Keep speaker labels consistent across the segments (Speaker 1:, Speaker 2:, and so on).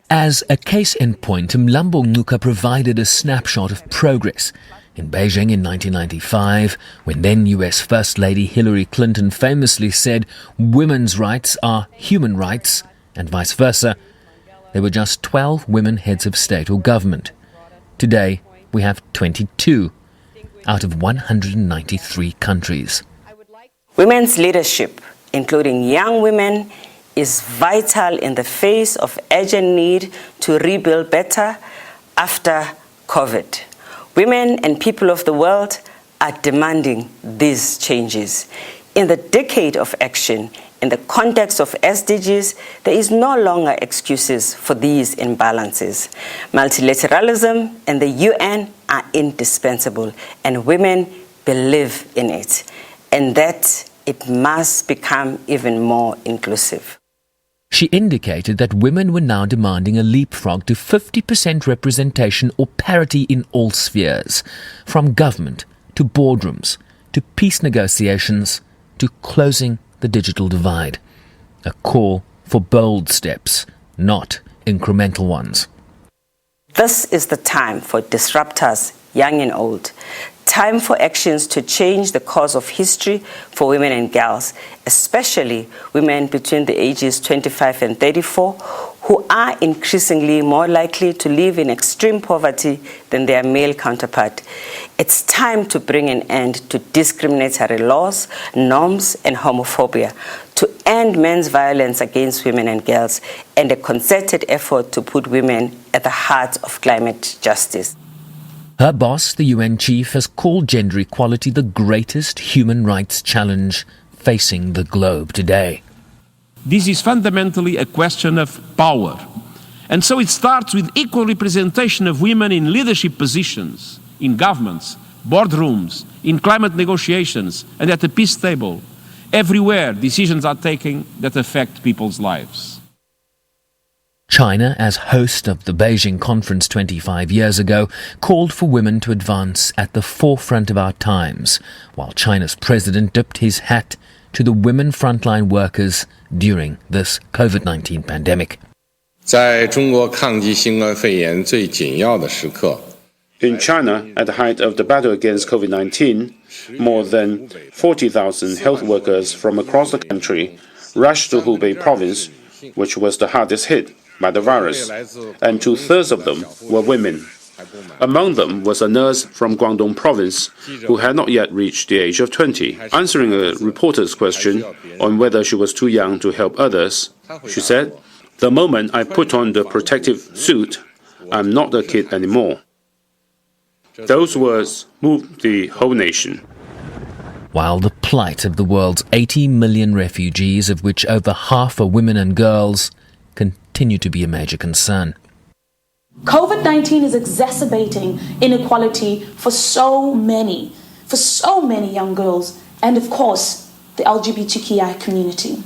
Speaker 1: As a case in point, Mlambo-Ngcuka provided a snapshot of progress. In Beijing in 1995, when then US First Lady Hillary Clinton famously said women's rights are human rights, and vice versa, there were just 12 women heads of state or government. Today, we have 22 out of 193 countries.
Speaker 2: Women's leadership, including young women, is vital in the face of urgent need to rebuild better after COVID. Women and people of the world are demanding these changes. In the decade of action, in the context of SDGs, there is no longer excuses for these imbalances. Multilateralism and the UN are indispensable, and women believe in it, and that it must become even more inclusive.
Speaker 1: She indicated that women were now demanding a leapfrog to 50% representation or parity in all spheres, from government to boardrooms to peace negotiations to closing the digital divide. A call for bold steps, not incremental ones.
Speaker 2: This is the time for disruptors, young and old. Time for actions to change the course of history for women and girls, especially women between the ages 25 and 34, who are increasingly more likely to live in extreme poverty than their male counterpart. It's time to bring an end to discriminatory laws, norms, and homophobia, to end men's violence against women and girls, and a concerted effort to put women at the heart of climate justice.
Speaker 1: Her boss, the UN chief, has called gender equality the greatest human rights challenge facing the globe today.
Speaker 3: This is fundamentally a question of power. And so it starts with equal representation of women in leadership positions, in governments, boardrooms, in climate negotiations, and at the peace table. Everywhere decisions are taken that affect people's lives.
Speaker 1: China, as host of the Beijing conference 25 years ago, called for women to advance at the forefront of our times, while China's president dipped his hat to the women frontline workers during this COVID-19 pandemic.
Speaker 4: In China, at the height of the battle against COVID-19, more than 40,000 health workers from across the country rushed to Hubei province, which was the hardest hit by the virus, and 2/3 of them were women. Among them was a nurse from Guangdong province who had not yet reached the age of 20. Answering a reporter's question on whether she was too young to help others, she said, "The moment I put on the protective suit, I'm not a kid anymore." Those words moved the whole nation.
Speaker 1: While the plight of the world's 80 million refugees, of which over half are women and girls, continue to be a major concern.
Speaker 5: COVID-19 is exacerbating inequality for so many young girls, and of course, the LGBTQI community.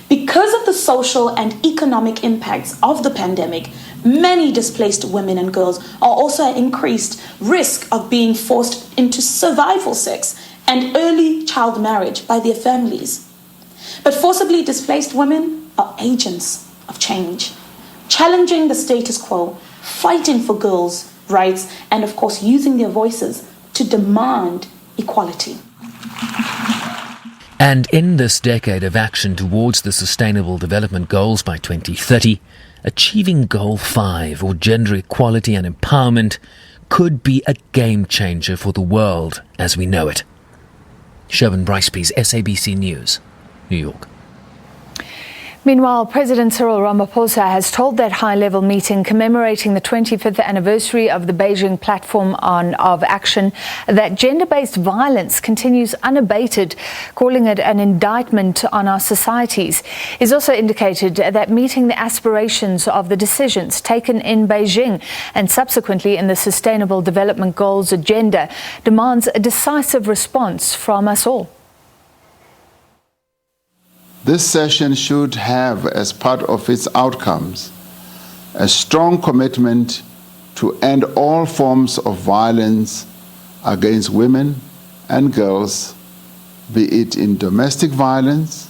Speaker 5: Because of the social and economic impacts of the pandemic, many displaced women and girls are also at increased risk of being forced into survival sex and early child marriage by their families. But forcibly displaced women are agents of change, challenging the status quo, fighting for girls' rights, and of course using their voices to demand equality.
Speaker 1: And in this decade of action towards the Sustainable Development Goals by 2030, achieving Goal 5, or gender equality and empowerment, could be a game changer for the world as we know it. Sherwin Bryce-Pease, SABC News, New York.
Speaker 6: Meanwhile, President Cyril Ramaphosa has told that high-level meeting commemorating the 25th anniversary of the Beijing Platform of Action that gender-based violence continues unabated, calling it an indictment on our societies. He's also indicated that meeting the aspirations of the decisions taken in Beijing and subsequently in the Sustainable Development Goals agenda demands a decisive response from us all.
Speaker 7: This session should have, as part of its outcomes, a strong commitment to end all forms of violence against women and girls, be it in domestic violence,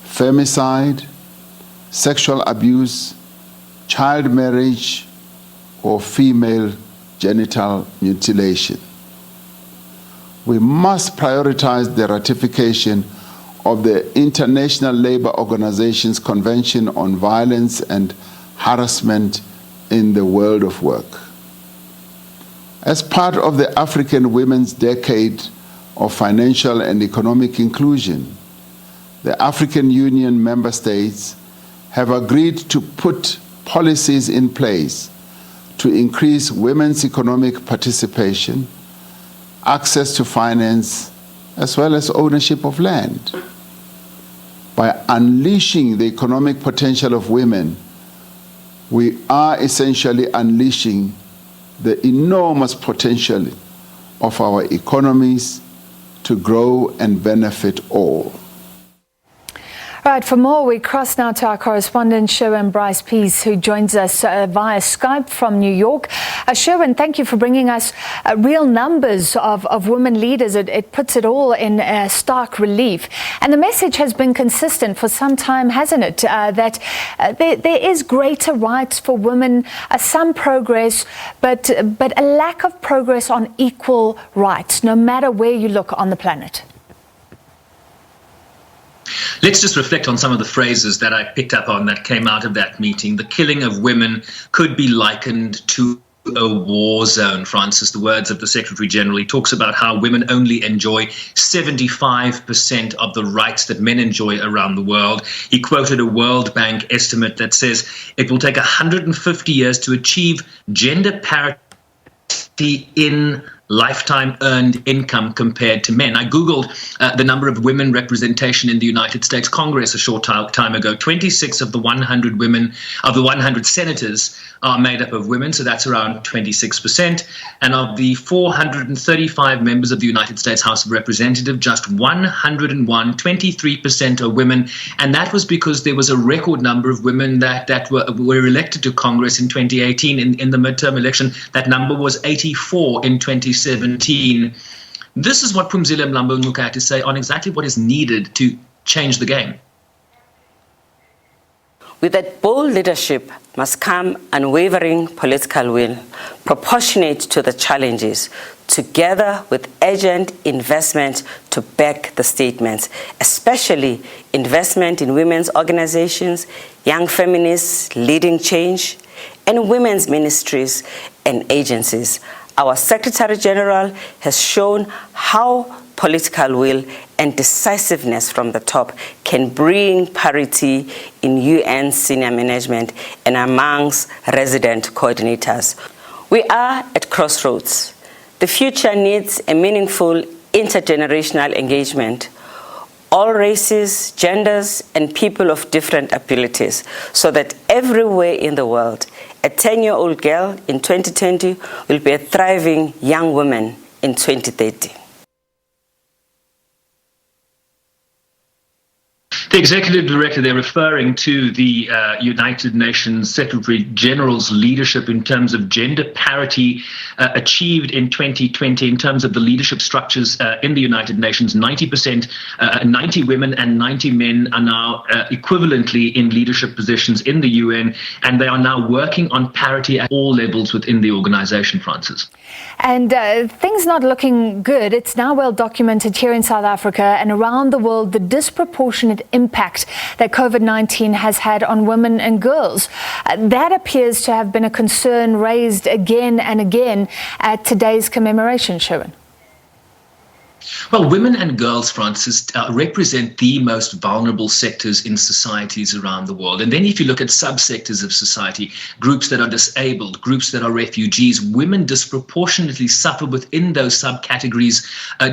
Speaker 7: femicide, sexual abuse, child marriage, or female genital mutilation. We must prioritize the ratification of the International Labour Organization's Convention on Violence and Harassment in the World of Work. As part of the African Women's Decade of Financial and Economic Inclusion, the African Union member states have agreed to put policies in place to increase women's economic participation, access to finance, as well as ownership of land. By unleashing the economic potential of women, we are essentially unleashing the enormous potential of our economies to grow and benefit all.
Speaker 6: Right, for more, we cross now to our correspondent Sherwin Bryce-Pease, who joins us via Skype from New York. Sherwin, thank you for bringing us real numbers of women leaders. It puts it all in stark relief. And the message has been consistent for some time, hasn't it? That there is greater rights for women, some progress, but a lack of progress on equal rights, no matter where you look on the planet.
Speaker 8: Let's just reflect on some of the phrases that I picked up on that came out of that meeting. The killing of women could be likened to a war zone, Francis. The words of the Secretary General. He talks about how women only enjoy 75% of the rights that men enjoy around the world. He quoted a World Bank estimate that says it will take 150 years to achieve gender parity in lifetime earned income compared to men. I Googled the number of women representation in the United States Congress a short time ago. 26 of the 100 women, of the 100 senators are made up of women, so that's around 26%. And of the 435 members of the United States House of Representatives, just 101, 23% are women. And that was because there was a record number of women that were elected to Congress in 2018 in the midterm election. That number was 84 in 2017. This is what Phumzile Mlambo-Ngcuka had to say on exactly what is needed to change the game.
Speaker 2: With that bold leadership must come unwavering political will, proportionate to the challenges, together with urgent investment to back the statements, especially investment in women's organizations, young feminists leading change, and women's ministries and agencies. Our Secretary General has shown how political will and decisiveness from the top can bring parity in UN senior management and amongst resident coordinators. We are at crossroads. The future needs a meaningful intergenerational engagement. All races, genders, and people of different abilities, so that everywhere in the world, a 10-year-old girl in 2020 will be a thriving young woman in 2030.
Speaker 8: The executive director, they're referring to the United Nations Secretary General's leadership in terms of gender parity achieved in 2020 in terms of the leadership structures in the United Nations. 90%, 90 women and 90 men are now equivalently in leadership positions in the UN, and they are now working on parity at all levels within the organization, Francis.
Speaker 6: And things not looking good. It's now well documented here in South Africa and around the world the disproportionate impact that COVID-19 has had on women and girls. That appears to have been a concern raised again and again at today's commemoration, Sherwin.
Speaker 8: Well, women and girls, Francis, represent the most vulnerable sectors in societies around the world. And then if you look at subsectors of society, groups that are disabled, groups that are refugees, women disproportionately suffer within those subcategories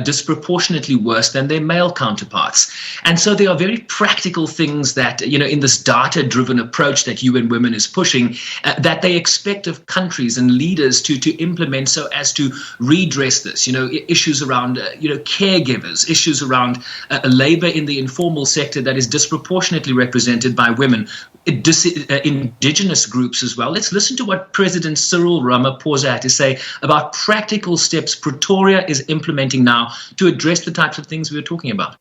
Speaker 8: disproportionately worse than their male counterparts. And so there are very practical things that, you know, in this data-driven approach that UN Women is pushing, that they expect of countries and leaders to implement so as to redress this, you know, issues around, caregivers, issues around labor in the informal sector that is disproportionately represented by women, indigenous groups as well. Let's listen to what President Cyril Ramaphosa had to say about practical steps Pretoria is implementing now to address the types of things we were talking about.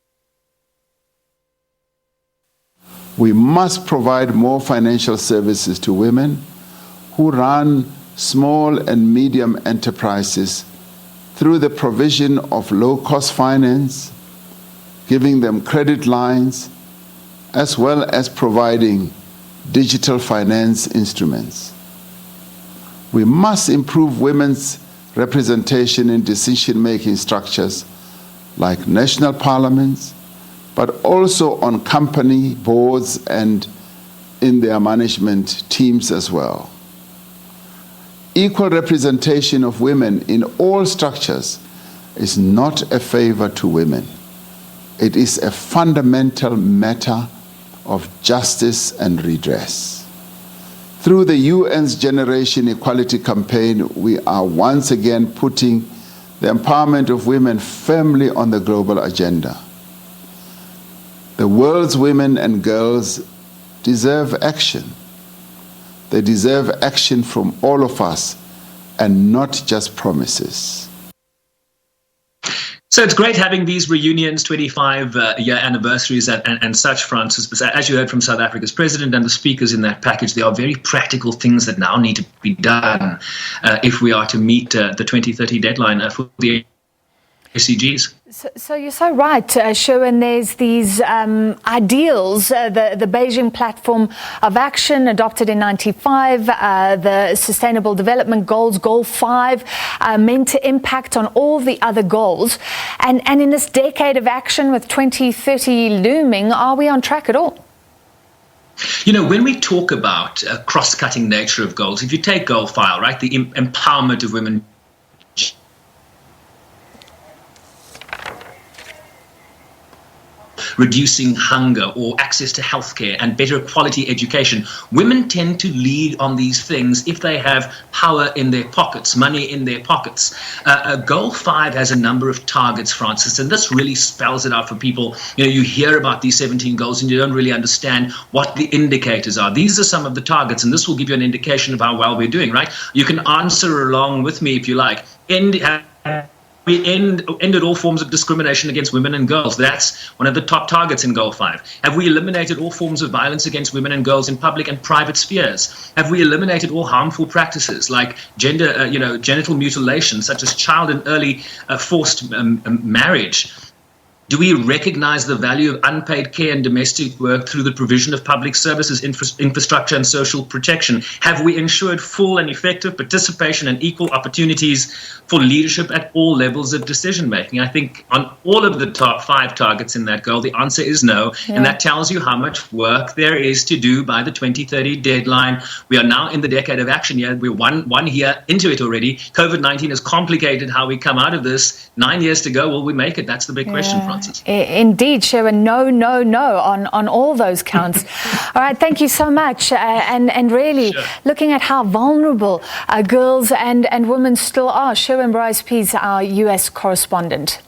Speaker 7: We must provide more financial services to women who run small and medium enterprises through the provision of low-cost finance, giving them credit lines, as well as providing digital finance instruments. We must improve women's representation in decision-making structures like national parliaments, but also on company boards and in their management teams as well. Equal representation of women in all structures is not a favor to women. It is a fundamental matter of justice and redress. Through the UN's Generation Equality Campaign, we are once again putting the empowerment of women firmly on the global agenda. The world's women and girls deserve action. They deserve action from all of us and not just promises.
Speaker 8: So it's great having these reunions, 25-year anniversaries and such, Francis. But as you heard from South Africa's president and the speakers in that package, there are very practical things that now need to be done if we are to meet the 2030 deadline for the SDGs.
Speaker 6: So you're so right, Sherwin. There's these ideals, the Beijing Platform of Action adopted in 95, the Sustainable Development Goals, Goal 5, meant to impact on all the other goals. And in this decade of action with 2030 looming, are we on track at all?
Speaker 8: You know, when we talk about cross-cutting nature of goals, if you take Goal 5, right, the empowerment of women, reducing hunger or access to healthcare and better quality education. Women tend to lead on these things if they have power in their pockets, money in their pockets. Goal 5 has a number of targets, Francis, and this really spells it out for people. You know, you hear about these 17 goals and you don't really understand what the indicators are. These are some of the targets, and this will give you an indication of how well we're doing, right? You can answer along with me if you like. We ended all forms of discrimination against women and girls. That's one of the top targets in Goal 5. Have we eliminated all forms of violence against women and girls in public and private spheres? Have we eliminated all harmful practices like genital mutilation, such as child and early forced marriage? Do we recognize the value of unpaid care and domestic work through the provision of public services, infrastructure and social protection? Have we ensured full and effective participation and equal opportunities for leadership at all levels of decision making? I think on all of the top 5 targets in that goal, the answer is no. Yeah. And that tells you how much work there is to do by the 2030 deadline. We are now in the decade of action. Yeah, we're one year into it already. COVID-19 has complicated how we come out of this. 9 years to go. Will we make it? That's the big question, Francis.
Speaker 6: Indeed, Sherwin. No on all those counts. All right, thank you so much. And really looking at how vulnerable girls and women still are. Sherwin Bryce-Pease, our US correspondent.